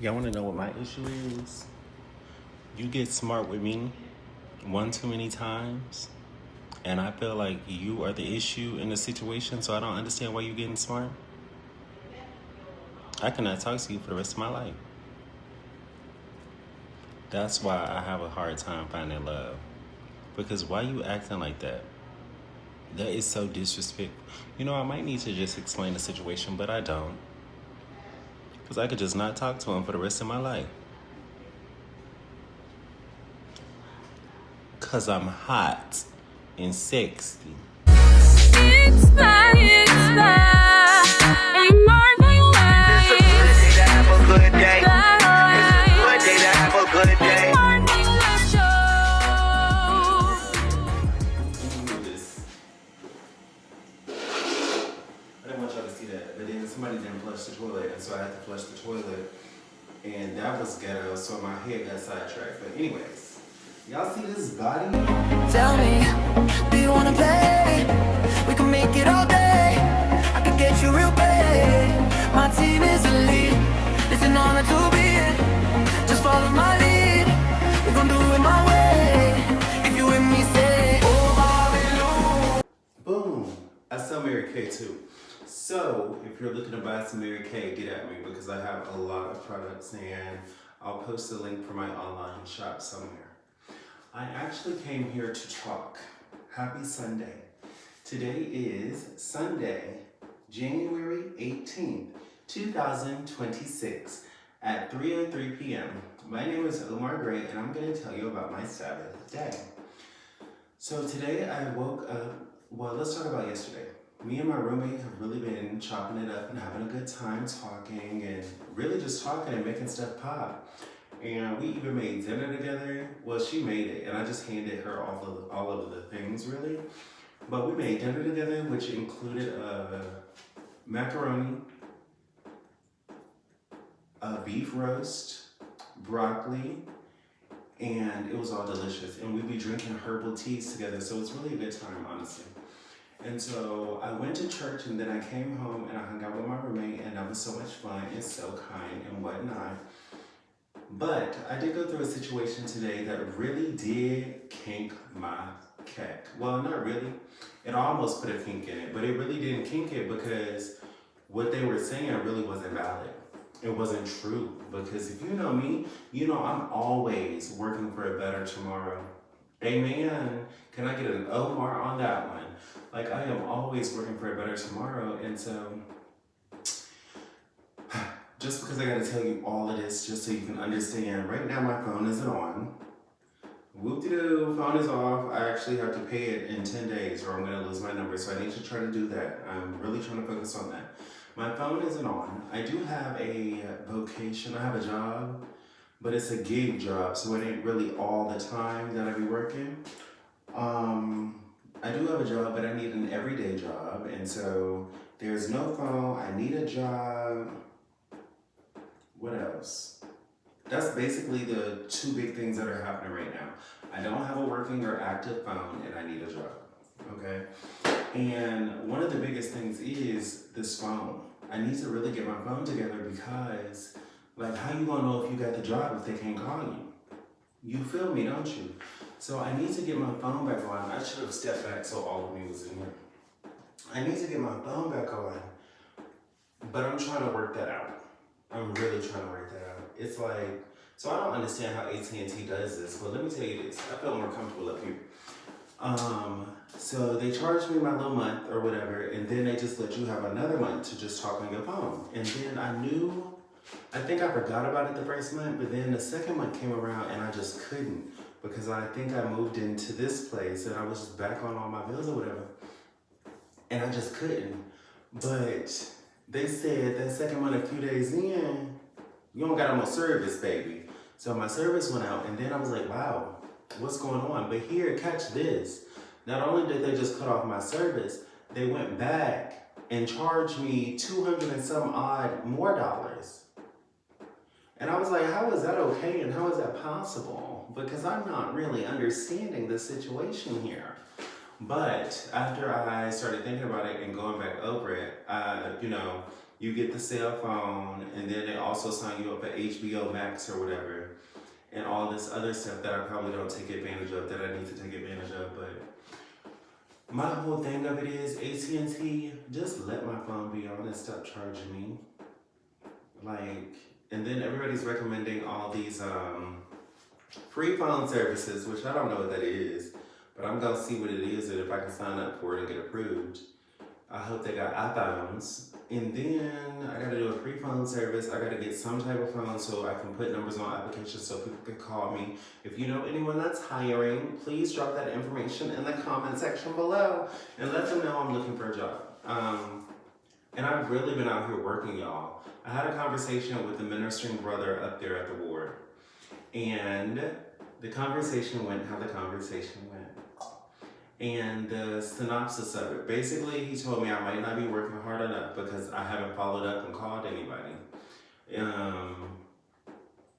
Y'all want to know what my issue is? You get smart with me one too many times, and I feel like you are the issue in the situation, so I don't understand why you're getting smart. I cannot talk to you for the rest of my life. That's why I have a hard time finding love. Because why you acting like that? That is so disrespectful. You know, I might need to just explain the situation, but I don't. Because I could just not talk to him for the rest of my life. Because I'm hot and sexy. It's fine. Ain't more than life. It's a good day to have a good day. It's a good day to have a good day. I didn't want y'all to see that, but then somebody didn't flush the toilet, and so I had to flush the toilet, and that was ghetto, so my head got sidetracked. But anyways, y'all see this body? Tell me, do you wanna play? We can make it all day. I can get you real bad. My team is elite. It's an honor to be it. Just follow my lead. We gon' do it my way. If you with me, say, oh, hallelujah. Boom. I sell Mary Kay too. So if you're looking to buy some Mary Kay, get at me because I have a lot of products and I'll post a link for my online shop somewhere. I actually came here to talk. Happy Sunday. Today is Sunday, January 18th, 2026 at 3:03 p.m. My name is Omar Gray and I'm going to tell you about my Sabbath day. So today I woke up, well, let's talk about yesterday. Me and my roommate have really been chopping it up and having a good time talking and really just talking and making stuff pop. And we even made dinner together. Well, she made it and I just handed her all of the things really. But we made dinner together, which included macaroni, a beef roast, broccoli, and it was all delicious. And we'd be drinking herbal teas together, so it's really a good time, honestly. And so I went to church and then I came home and I hung out with my roommate and that was so much fun and so kind and whatnot. But I did go through a situation today that really did kink my cat. Well, not really. It almost put a kink in it, but it really didn't kink it because what they were saying really wasn't valid. It wasn't true because if you know me, you know I'm always working for a better tomorrow. Amen. Can I get an Omar on that one? Like I am always working for a better tomorrow, and so just because I gotta tell you all of this just so you can understand, right now my phone isn't on. Whoop-de-doo, phone is off. I actually have to pay it in 10 days or I'm gonna lose my number, so I need to try to do that. I'm really trying to focus on that. My phone isn't on. I do have a vocation, I have a job, but it's a gig job, so it ain't really all the time that I be working. I do have a job, but I need an everyday job, and so there's no phone, I need a job. What else? That's basically the two big things that are happening right now. I don't have a working or active phone, and I need a job, okay? And one of the biggest things is this phone. I need to really get my phone together because, like, how you gonna know if you got the job if they can't call you? You feel me, don't you? So I need to get my phone back on. I should have stepped back so all of me was in here. I need to get my phone back on, but I'm trying to work that out. I'm really trying to work that out. It's like, so I don't understand how AT&T does this, but let me tell you this. I feel more comfortable up here. So they charge me my little month or whatever, and then they just let you have another month to just talk on your phone. And then I think I forgot about it the first month, but then the second month came around and I just couldn't because I think I moved into this place and I was just back on all my bills or whatever. And I just couldn't. But they said that second month, a few days in, you don't got no more service, baby. So my service went out and then I was like, wow, what's going on? But here, catch this. Not only did they just cut off my service, they went back and charged me 200 and some odd more dollars. And I was like, how is that okay and how is that possible? Because I'm not really understanding the situation here. But after I started thinking about it and going back over it, you get the cell phone, and then they also sign you up for HBO Max or whatever, and all this other stuff that I probably don't take advantage of that I need to take advantage of. But my whole thing of it is AT&T, just let my phone be on and stop charging me. Like, and then everybody's recommending all these free phone services, which I don't know what that is, but I'm gonna see what it is and if I can sign up for it and get approved. I hope they got iPhones. And then I gotta do a free phone service. I gotta get some type of phone so I can put numbers on applications so people can call me. If you know anyone that's hiring, please drop that information in the comment section below and let them know I'm looking for a job. And I've really been out here working, y'all. I had a conversation with the ministering brother up there at the ward. And the conversation went how the conversation went. And the synopsis of it, basically he told me I might not be working hard enough because I haven't followed up and called anybody.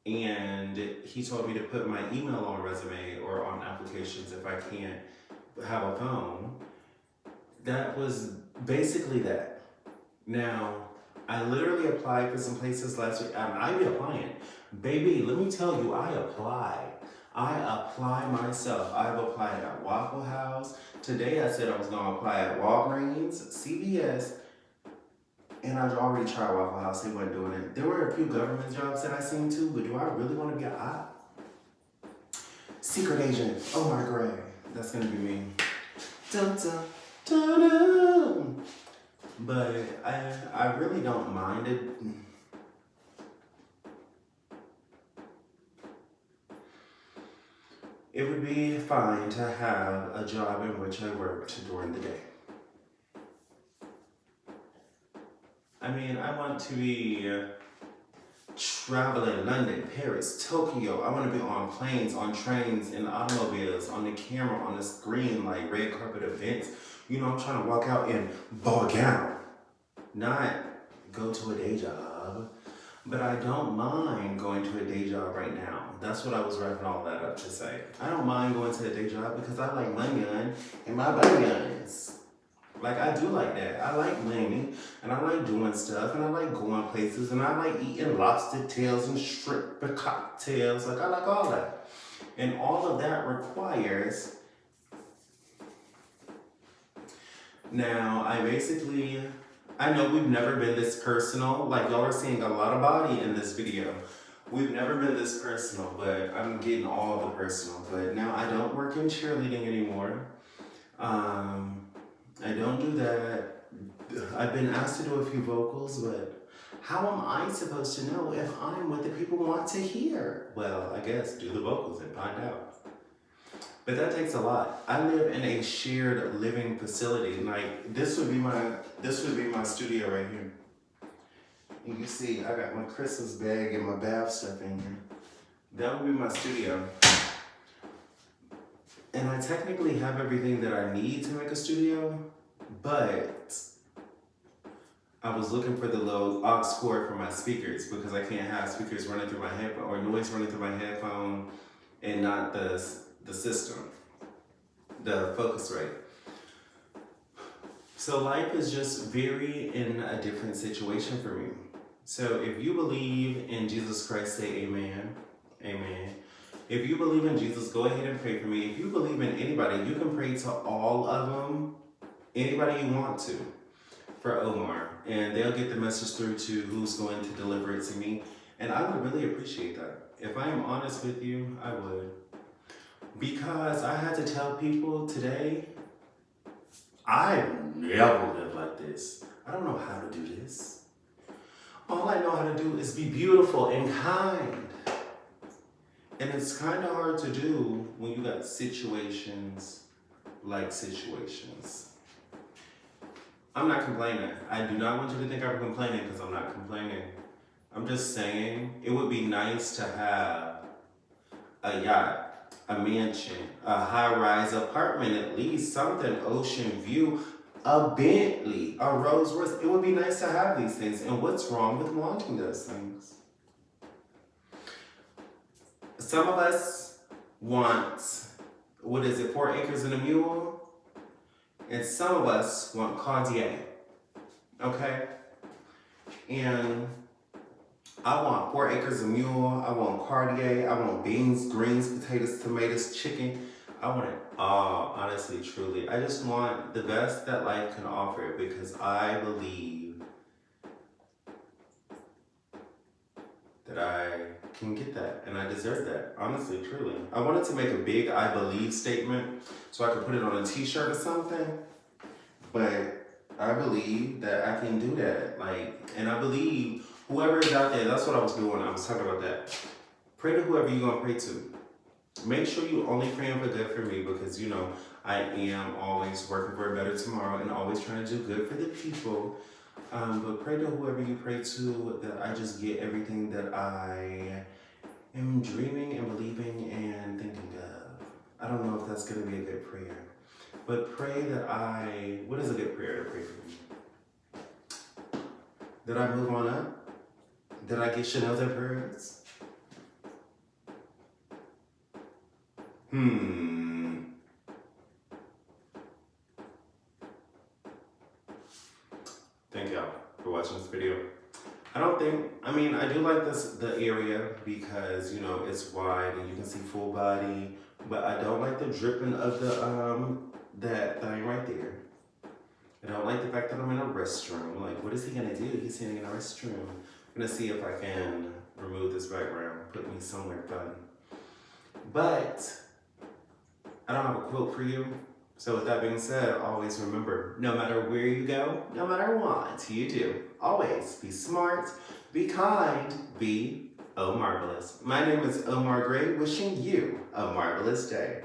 And he told me to put my email on resume or on applications if I can't have a phone. That was basically that. Now, I literally applied for some places last week. I be applying. Baby, let me tell you, I apply myself. I've applied at Waffle House. Today I said I was gonna apply at Walgreens, CVS, and I've already tried Waffle House. They weren't doing it. There were a few government jobs that I seen too, but do I really want to be a secret agent? Oh my God, that's gonna be me. Dun, dun, dun, dun. But I really don't mind it. It would be fine to have a job in which I worked during the day. I mean, I want to be traveling London, Paris, Tokyo. I want to be on planes, on trains, in automobiles, on the camera, on the screen, like red carpet events. You know, I'm trying to walk out in ball gown, not go to a day job. But I don't mind going to a day job right now. That's what I was wrapping all that up to say. I don't mind going to a day job because I like money and my bunions. Like, I do like that. I like money, and I like doing stuff, and I like going places, and I like eating lobster tails and shrimp cocktails. Like, I like all that. And all of that requires... Now, I know we've never been this personal. Like, y'all are seeing a lot of body in this video. We've never been this personal, but I'm getting all the personal. But now I don't work in cheerleading anymore. I don't do that. I've been asked to do a few vocals, but how am I supposed to know if I'm what the people want to hear? Well, I guess do the vocals and find out. But that takes a lot. I live in a shared living facility. Like, this would be my studio right here. You can see I got my Christmas bag and my bath stuff in here. That would be my studio. And I technically have everything that I need to make a studio, but I was looking for the little aux cord for my speakers because I can't have speakers running through my headphone or noise running through my headphone and not the system, the Focusrite. So life is just very in a different situation for me. So if you believe in Jesus Christ, say amen. Amen. If you believe in Jesus, go ahead and pray for me. If you believe in anybody, you can pray to all of them, anybody you want to, for Omar. And they'll get the message through to who's going to deliver it to me. And I would really appreciate that. If I am honest with you, I would. Because I had to tell people today, I never lived like this. I don't know how to do this. All I know how to do is be beautiful and kind. And it's kind of hard to do when you got situations like situations. I'm not complaining. I do not want you to think I'm complaining because I'm not complaining. I'm just saying it would be nice to have a yacht, a mansion, a high-rise apartment, at least something, ocean view, a Bentley, a Rolls Royce. It would be nice to have these things. And what's wrong with wanting those things? Some of us want, 4 acres and a mule? And some of us want Cartier, okay? And I want 4 acres of mule. I want Cartier. I want beans, greens, potatoes, tomatoes, chicken. I want it all, honestly, truly. I just want the best that life can offer because I believe that I can get that and I deserve that, honestly, truly. I wanted to make a big I believe statement so I could put it on a t-shirt or something, but I believe that I can do that. Like, and I believe whoever is out there, that's what I was doing. I was talking about that. Pray to whoever you're gonna pray to. Make sure you only praying for good for me because, you know, I am always working for a better tomorrow and always trying to do good for the people. But pray to whoever you pray to that I just get everything that I am dreaming and believing and thinking of. I don't know if that's going to be a good prayer. But pray that what is a good prayer to pray for me? That I move on up? That I get Chanel's prayers? Thank y'all for watching this video. I do like the area because, you know, it's wide and you can see full body, but I don't like the dripping of that thing right there. I don't like the fact that I'm in a restroom. Like, what is he gonna do? He's sitting in a restroom. I'm gonna see if I can remove this background, put me somewhere fun. But I don't have a quote for you. So with that being said, always remember, no matter where you go, no matter what you do, always be smart, be kind, be marvelous. My name is Omar Gray, wishing you a marvelous day.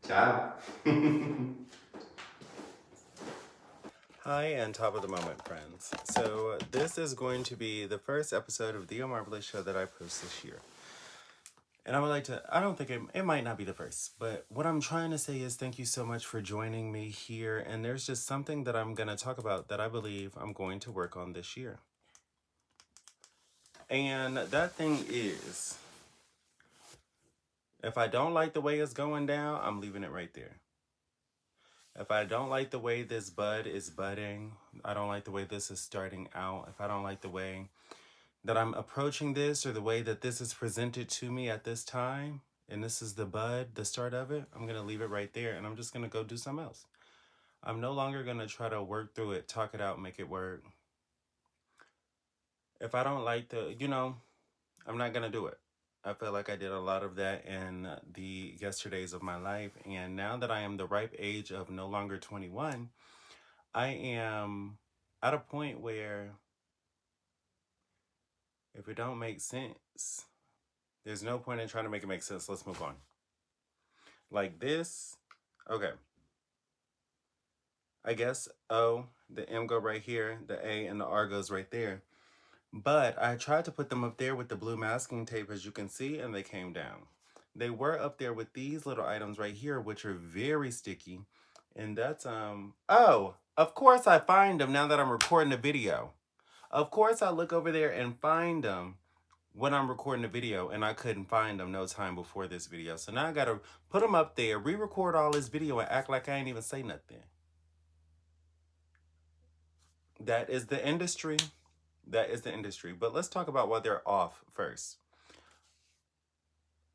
Ciao. Hi, and top of the moment, friends. So this is going to be the first episode of the Omar Bliss Show that I post this year. And I would like to, I don't think it might not be the first, but what I'm trying to say is thank you so much for joining me here. And there's just something that I'm going to talk about that I believe I'm going to work on this year. And that thing is, if I don't like the way it's going down, I'm leaving it right there. If I don't like the way this bud is budding, I don't like the way this is starting out, if I don't like the way that I'm approaching this or the way that this is presented to me at this time, and this is the bud, the start of it, I'm going to leave it right there and I'm just going to go do something else. I'm no longer going to try to work through it, talk it out, make it work. If I don't like I'm not going to do it. I feel like I did a lot of that in the yesterdays of my life. And now that I am the ripe age of no longer 21, I am at a point where if it don't make sense, there's no point in trying to make it make sense. Let's move on. Like this. Okay. I guess O, the M go right here, the A and the R goes right there. But I tried to put them up there with the blue masking tape, as you can see, and they came down. They were up there with these little items right here, which are very sticky. And that's, oh, of course I find them now that I'm recording the video. Of course I look over there and find them when I'm recording the video, and I couldn't find them no time before this video. So now I gotta put them up there, re-record all this video, and act like I ain't even say nothing. That is the industry. That is the industry. But let's talk about why they're off first.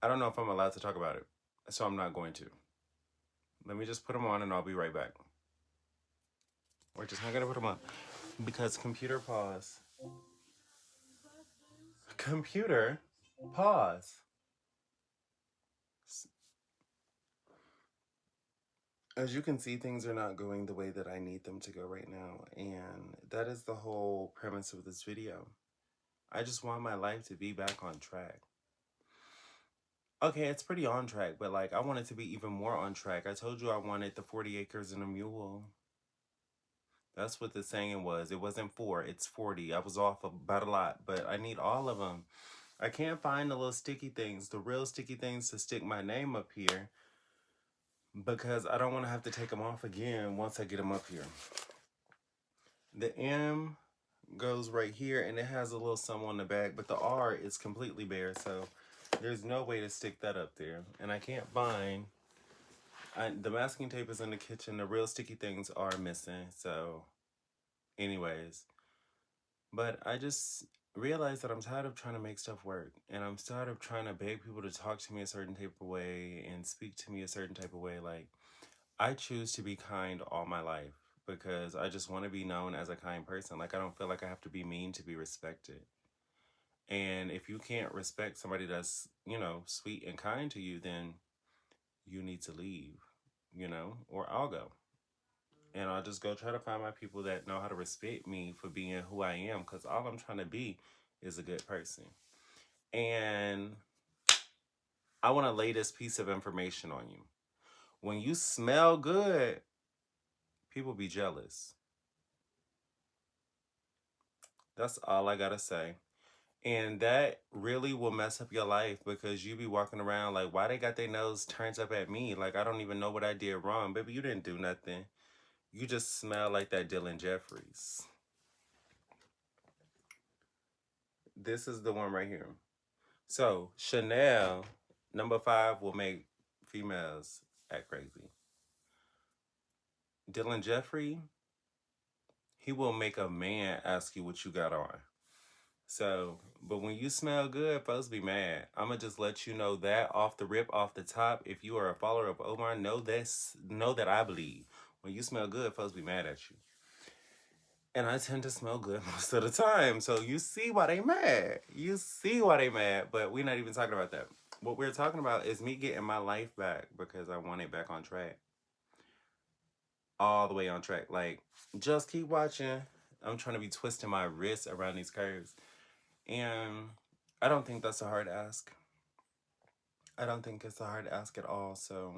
I don't know if I'm allowed to talk about it, so I'm not going to. Let me just put them on and I'll be right back. We're just not gonna put them on because computer pause. Computer pause. As you can see, things are not going the way that I need them to go right now. And that is the whole premise of this video. I just want my life to be back on track. Okay, it's pretty on track, but like I want it to be even more on track. I told you I wanted the 40 acres and a mule. That's what the saying was. It wasn't 4, it's 40. I was off about a lot, but I need all of them. I can't find the little sticky things, the real sticky things to stick my name up here, because I don't want to have to take them off again once I get them up here. The M goes right here, and it has a little something on the back, but the R is completely bare, so there's no way to stick that up there. And I can't find... the masking tape is in the kitchen. The real sticky things are missing, so... Anyways, But I just realized that I'm tired of trying to make stuff work. And I'm tired of trying to beg people to talk to me a certain type of way and speak to me a certain type of way. Like, I choose to be kind all my life because I just want to be known as a kind person. Like, I don't feel like I have to be mean to be respected. And if you can't respect somebody that's, sweet and kind to you, then you need to leave, or I'll go. And I'll just go try to find my people that know how to respect me for being who I am because all I'm trying to be is a good person. And I want to lay this piece of information on you. When you smell good, people be jealous. That's all I got to say. And that really will mess up your life because you be walking around like, why they got their nose turned up at me? Like, I don't even know what I did wrong. Baby, you didn't do nothing. You just smell like that Dylan Jeffries. This is the one right here. So, Chanel, number 5, will make females act crazy. Dylan Jeffrey, he will make a man ask you what you got on. So, but when you smell good, folks be mad. I'm gonna just let you know that off the rip, off the top. If you are a follower of Omar, know this, know that I believe when you smell good, folks be mad at you. And I tend to smell good most of the time, so you see why they mad. You see why they mad, but we're not even talking about that. What we're talking about is me getting my life back because I want it back on track. All the way on track. Like, just keep watching. I'm trying to be twisting my wrists around these curves. And I don't think that's a hard ask. I don't think it's a hard ask at all. So,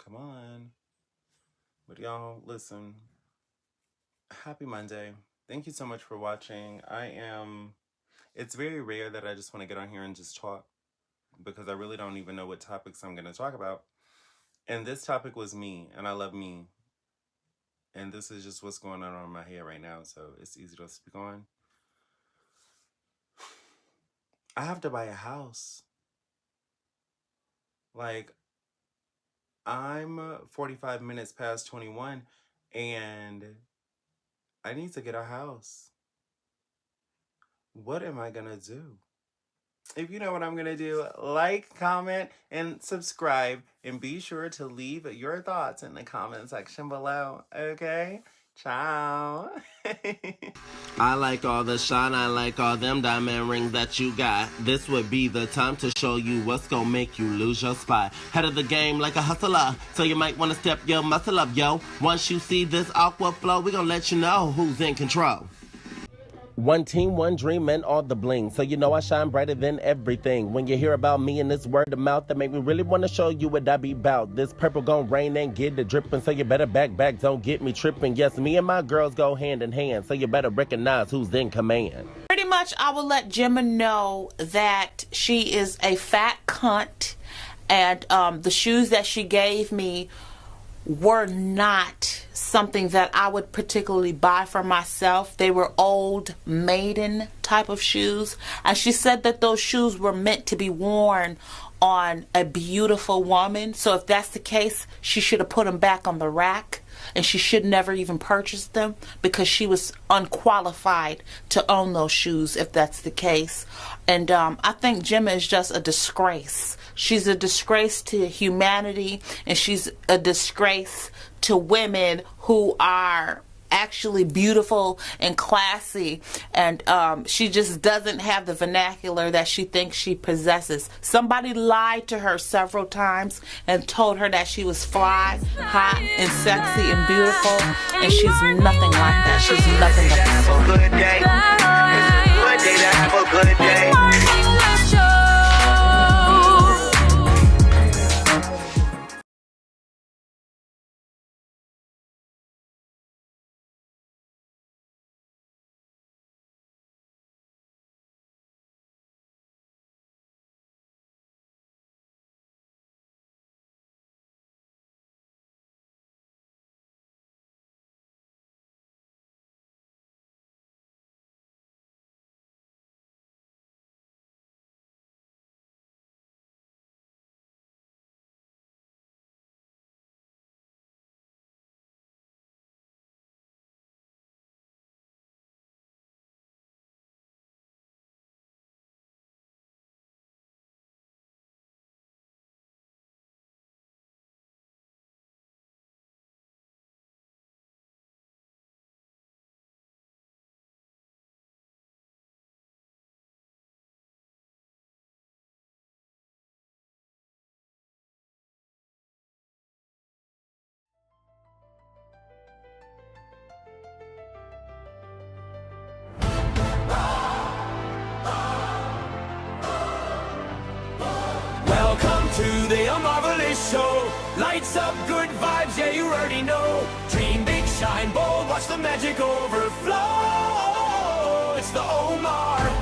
come on. But y'all, listen. Happy Monday. Thank you so much for watching. It's very rare that I just want to get on here and just talk because I really don't even know what topics I'm going to talk about. And this topic was me, and I love me. And this is just what's going on in my head right now, so it's easy to speak on. I have to buy a house. Like, I'm 45 minutes past 21, and I need to get a house. What am I gonna do? If you know what I'm gonna do, like, comment, and subscribe, and be sure to leave your thoughts in the comment section below, okay? Ciao. I like all the shine, I like all them diamond rings that you got. This would be the time to show you what's gonna make you lose your spot. Head of the game like a hustler, so you might wanna step your muscle up, yo. Once you see this aqua flow, we gonna let you know who's in control. One team, one dream, and all the bling. So you know I shine brighter than everything. When you hear about me and this word of mouth, that make me really want to show you what I be about. This purple gon' rain and get it dripping, so you better back, don't get me tripping. Yes, me and my girls go hand in hand, so you better recognize who's in command. Pretty much, I will let Gemma know that she is a fat cunt, and the shoes that she gave me were not something that I would particularly buy for myself. They were old maiden type of shoes, and she said that those shoes were meant to be worn on a beautiful woman. So if that's the case, she should have put them back on the rack, and she should never even purchase them because she was unqualified to own those shoes if that's the case. And I think Gemma is just a disgrace. She's a disgrace to humanity, and she's a disgrace to women who are actually beautiful and classy, and she just doesn't have the vernacular that she thinks she possesses. Somebody lied to her several times and told her that she was fly, hot, and sexy and beautiful, and she's nothing like that. She's nothing of the sort. Good day. It's a good day to have a good day. Morning show. know. Dream big, shine bold, watch the magic overflow. It's the Omar